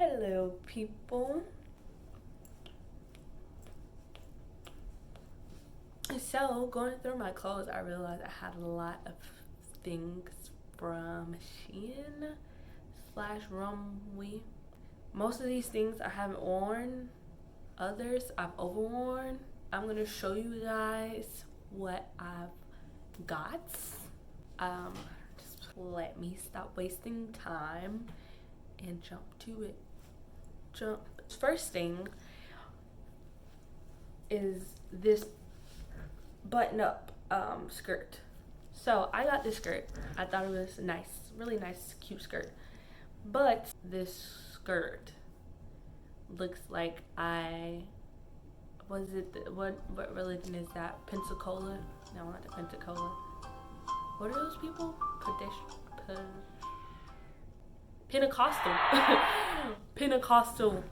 Hello, people. So, going through my clothes, I realized I had a lot of things from SHEIN slash Rumwe. Most of these things I haven't worn. Others I've overworn. I'm gonna show you guys what I've got. Just let me stop wasting time and jump to it. First thing is this button up skirt. So I got this skirt. I thought it was nice, really nice, cute skirt. But this skirt looks like what religion is that? Pensacola? No, not the Pensacola. What are those people? Pentecostal. Pentecostal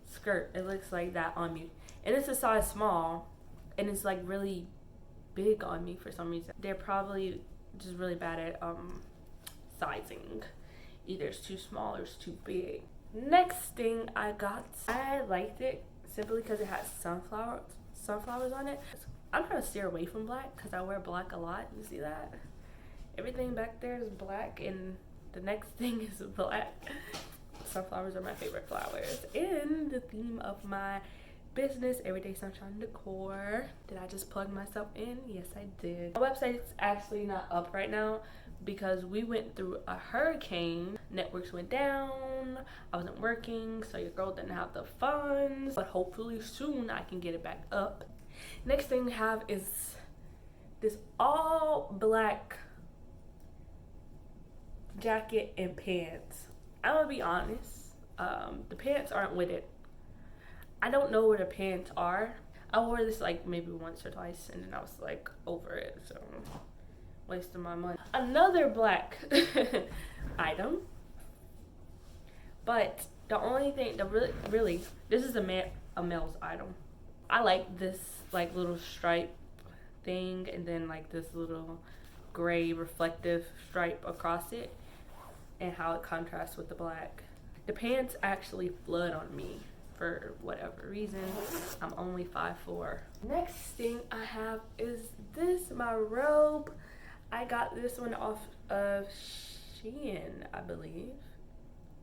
skirt. It looks like that on me. And it's a size small. And it's like really big on me for some reason. They're probably just really bad at sizing. Either it's too small or it's too big. Next thing I got, I liked it simply because it has sunflowers on it. I'm trying to steer away from black because I wear black a lot. You see that? Everything back there is black and the next thing is black. Sunflowers are my favorite flowers. And the theme of my business, Everyday Sunshine Decor. Did I just plug myself in? Yes, I did. My website's actually not up right now because we went through a hurricane. Networks went down. I wasn't working, so your girl didn't have the funds. But hopefully soon I can get it back up. Next thing we have is this all black jacket and pants. I'm gonna be honest. The pants aren't with it. I don't know where the pants are. I wore this like maybe once or twice and then I was like over it, so wasting my money. Another black item, but the only thing that really this is a male's item. I like this like little stripe thing and then like this little gray reflective stripe across it and how it contrasts with the black. The pants actually flood on me for whatever reason. I'm only 5'4". Next thing I have is this, my robe. I got this one off of SHEIN, I believe.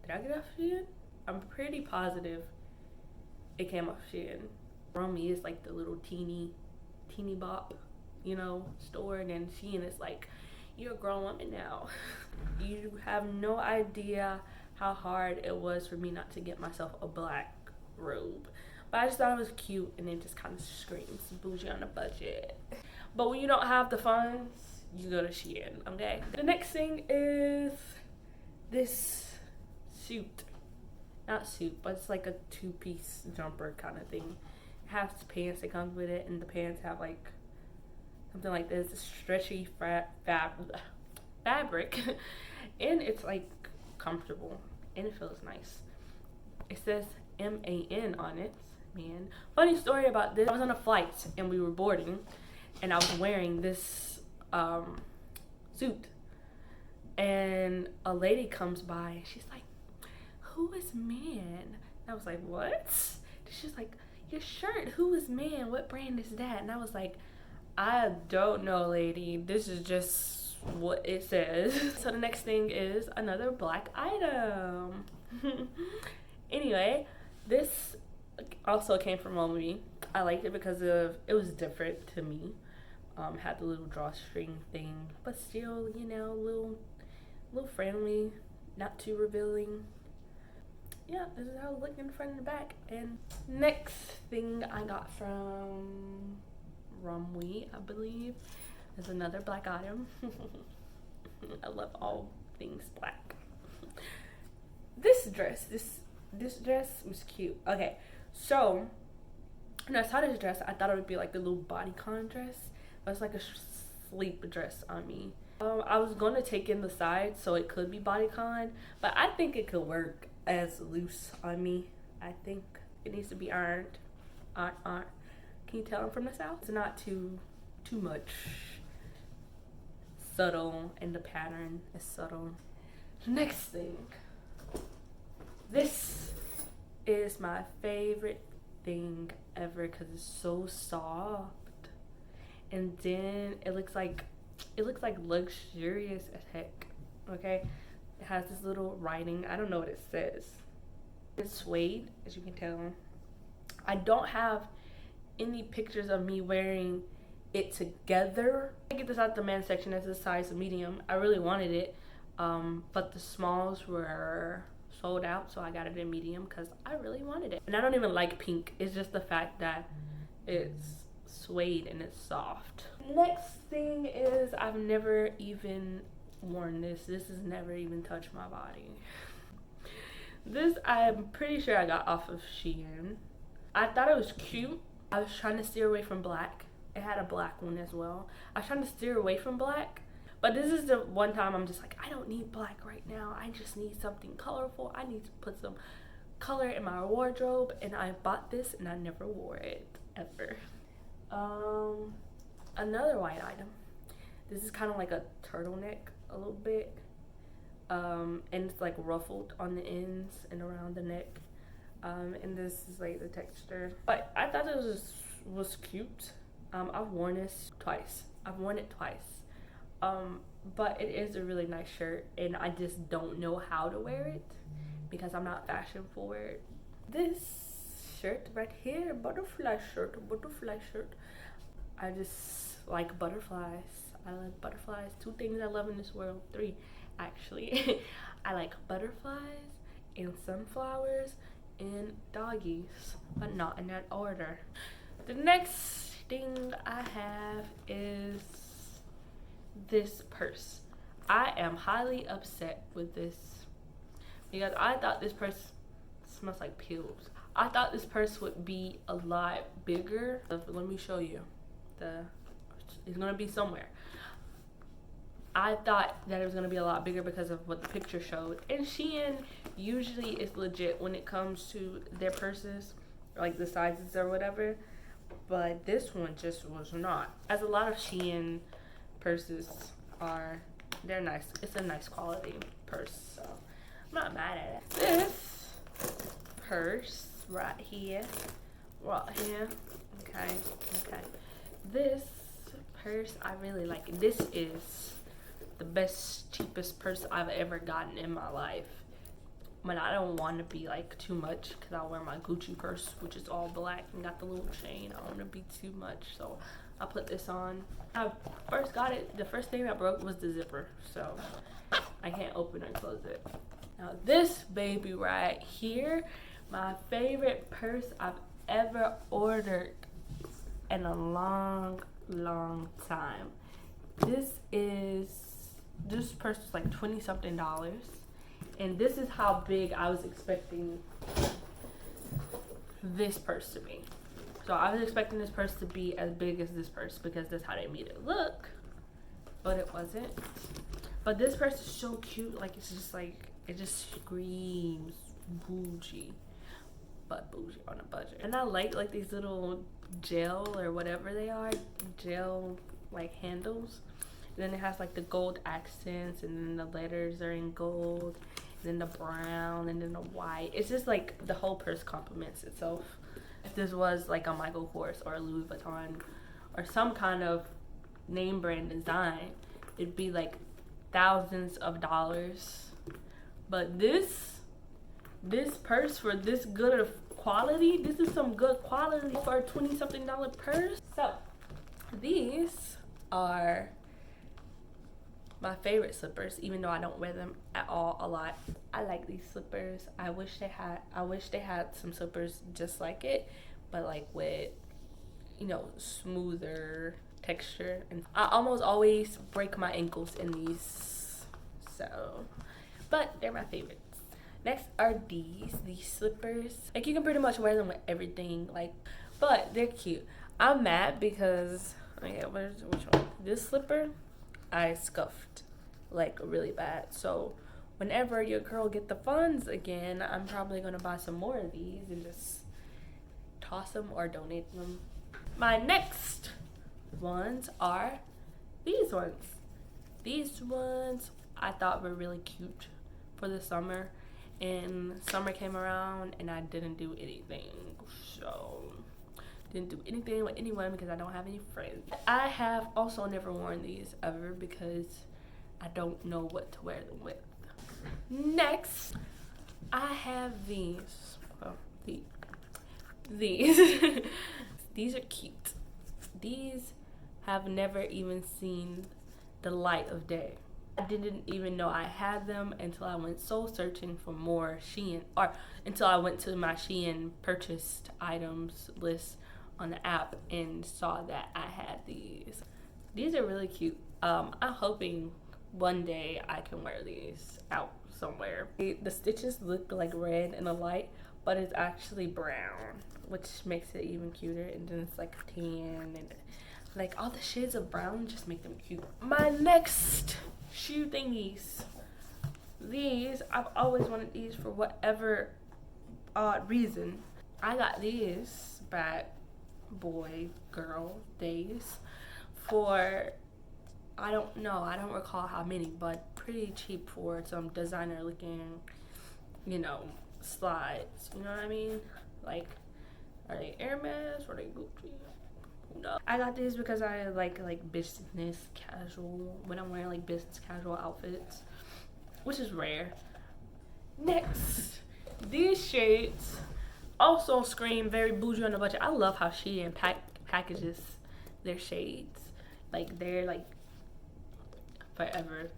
Did I get it off SHEIN? I'm pretty positive it came off SHEIN. Rumwe is like the little teeny bop, you know, store, and then SHEIN is like, you're a grown woman now. You have no idea how hard it was for me not to get myself a black robe, but I just thought it was cute and it just kind of screams bougie on a budget. But when you don't have the funds, you go to SHEIN, okay? The next thing is this suit. Not suit, but it's like a two-piece jumper kind of thing. It has pants that comes with it, and the pants have like something like this, stretchy fabric, and it's like comfortable and it feels nice. It says MAN on it, man. Funny story about this, I was on a flight and we were boarding and I was wearing this suit and a lady comes by and she's like, who is man? And I was like, what? She's like, your shirt, who is man? What brand is that? And I was like, I don't know, lady. This is just what it says. So the next thing is another black item. Anyway, this also came from Rumwe. I liked it because it was different to me. Had the little drawstring thing, but still, you know, little friendly, not too revealing. Yeah, this is how it looked in the front and the back. And next thing I got from Rumwe, I believe, is another black item. I love all things black. This dress was cute. Okay, so when I saw this dress, I thought it would be like a little bodycon dress, but it's like a sleep dress on me. I was going to take in the sides so it could be bodycon, but I think it could work as loose on me. I think it needs to be ironed. Can you tell I'm from the South? It's not too much subtle, and the pattern is subtle. Next thing, this is my favorite thing ever because it's so soft. And then it looks like luxurious as heck. Okay, it has this little writing. I don't know what it says. It's suede, as you can tell. I don't have any pictures of me wearing it together. I get this out the men's section as a size medium. I really wanted it, but the smalls were sold out, so I got it in medium because I really wanted it. And I don't even like pink. It's just the fact that it's suede and it's soft. Next thing is, I've never even worn this. This has never even touched my body. This, I'm pretty sure I got off of SHEIN. I thought it was cute. I was trying to steer away from black. It had a black one as well. I was trying to steer away from black, but this is the one time I'm just like, I don't need black right now. I just need something colorful. I need to put some color in my wardrobe, and I bought this and I never wore it ever. Another white item. This is kind of like a turtleneck a little bit, and it's like ruffled on the ends and around the neck, and this is like the texture. But I thought it was cute. I've worn this twice. I've worn it twice, but it is a really nice shirt, and I just don't know how to wear it because I'm not fashion forward. This shirt right here, butterfly shirt. I just like butterflies. I like butterflies. 2 things I love in this world. 3, actually. I like butterflies and sunflowers and doggies, but not in that order. The next thing I have is this purse. I am highly upset with this because I thought this purse smells like pills. I thought this purse would be a lot bigger. Let me show you. It's gonna be somewhere. I thought that it was gonna be a lot bigger because of what the picture showed. And SHEIN usually is legit when it comes to their purses, like the sizes or whatever. But this one just was not. As a lot of SHEIN purses are, they're nice. It's a nice quality purse, so I'm not mad at it. This purse right here, okay. This purse I really like. This is the best, cheapest purse I've ever gotten in my life. But I don't want to be like too much because I wear my Gucci purse, which is all black and got the little chain. I don't want to be too much, so I put this on. I first got it, the first thing that broke was the zipper, so I can't open and close it. Now this baby right here, my favorite purse I've ever ordered in a long time. This purse was like $20-something, and this is how big I was expecting this purse to be. So I was expecting this purse to be as big as this purse because that's how they made it look, but it wasn't. But this purse is so cute. Like, it's just like, it just screams bougie, but bougie on a budget. And I like these little gel or whatever they are, gel like handles. And then it has like the gold accents, and then the letters are in gold, and then the brown, and then the white. It's just like the whole purse complements itself. If this was like a Michael Kors or a Louis Vuitton or some kind of name brand design, it'd be like thousands of dollars. But this purse for this good of quality, this is some good quality for a $20-something purse. So these are my favorite slippers, even though I don't wear them at all a lot. I like these slippers. I wish they had some slippers just like it, but like with, you know, smoother texture. And I almost always break my ankles in these, so, but they're my favorites. Next are these slippers. Like, you can pretty much wear them with everything, like, but they're cute. I'm mad because, okay, which one? This slipper, I scuffed like really bad. So whenever your girl get the funds again, I'm probably gonna buy some more of these and just toss them or donate them. My next ones are these ones. These ones I thought were really cute for the summer, and summer came around and I didn't do anything. So didn't do anything with anyone because I don't have any friends. I have also never worn these ever because I don't know what to wear them with. Next, I have these. Well, these. These are cute. These have never even seen the light of day. I didn't even know I had them until I went soul searching for more SHEIN, or until I went to my SHEIN purchased items list on the app and saw that I had these. These are really cute. I'm hoping one day I can wear these out somewhere. The stitches look like red in the light, but it's actually brown, which makes it even cuter. And then it's like tan, and like all the shades of brown just make them cute. My next shoe thingies. These, I've always wanted these for whatever odd reason. I got these back girl days for, I don't know, I don't recall how many, but pretty cheap for some designer looking, you know, slides. You know what I mean? Like, are they Hermes or are they Gucci? No. I got these because I like business casual, when I'm wearing like business casual outfits, which is rare. Next, these shades also scream very bougie on the budget. I love how SHEIN packages their shades. Like, they're like forever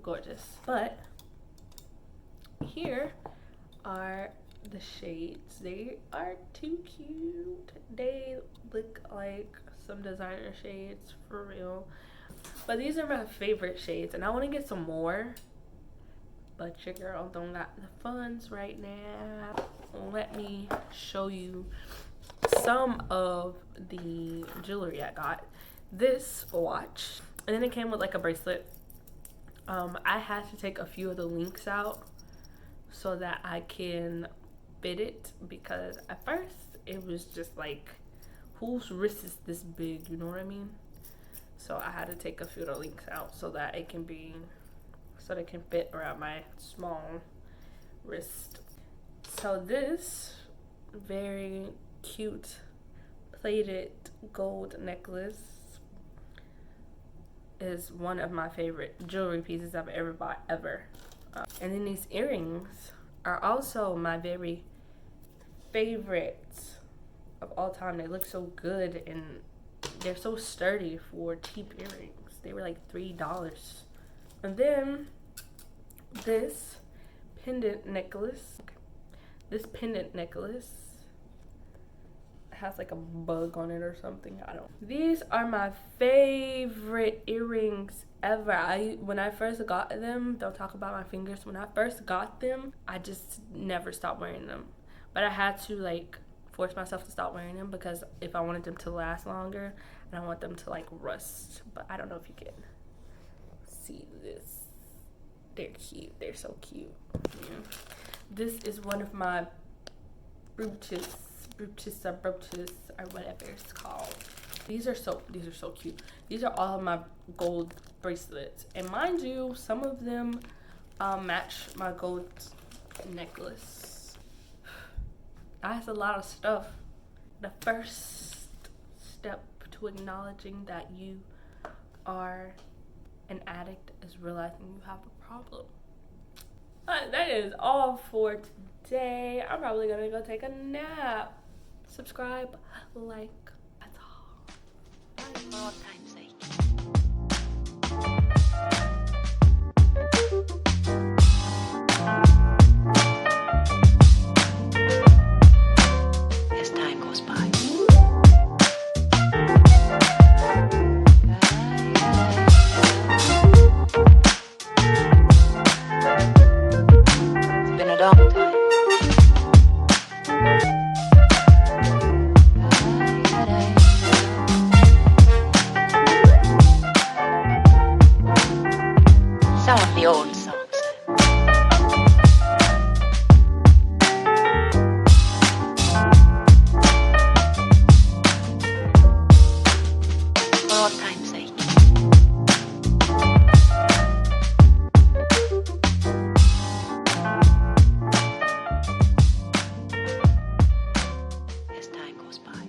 gorgeous. But here are the shades. They are too cute. They look like some designer shades for real. But these are my favorite shades, and I want to get some more, but your girl don't got the funds right now. Let me show you some of the jewelry I got. This watch, and then it came with like a bracelet. I had to take a few of the links out so that I can fit it, because at first it was just like, whose wrist is this big, you know what I mean? So I had to take a few of the links out so that it can be, so they can fit around my small wrist. So this very cute plated gold necklace is one of my favorite jewelry pieces I've ever bought ever. And then these earrings are also my very favorite of all time. They look so good and they're so sturdy for cheap earrings. They were like $3. And then this pendant necklace. This pendant necklace has like a bug on it or something. I don't. These are my favorite earrings ever. When I first got them, don't talk about my fingers. When I first got them, I just never stopped wearing them. But I had to like force myself to stop wearing them because if I wanted them to last longer, and I want them to like rust. But I don't know if you can see this. They're cute. They're so cute. Yeah. This is one of my brooches or whatever it's called. These are so cute. These are all of my gold bracelets, and mind you, some of them match my gold necklace. That's a lot of stuff. The first step to acknowledging that you are an addict is realizing you have a problem. That is all for today. I'm probably gonna go take a nap. Subscribe, like, that's all. Bye. For all time's sake. As time goes by. It's been a long time. Some of the old songs. For all time's sake. goes by.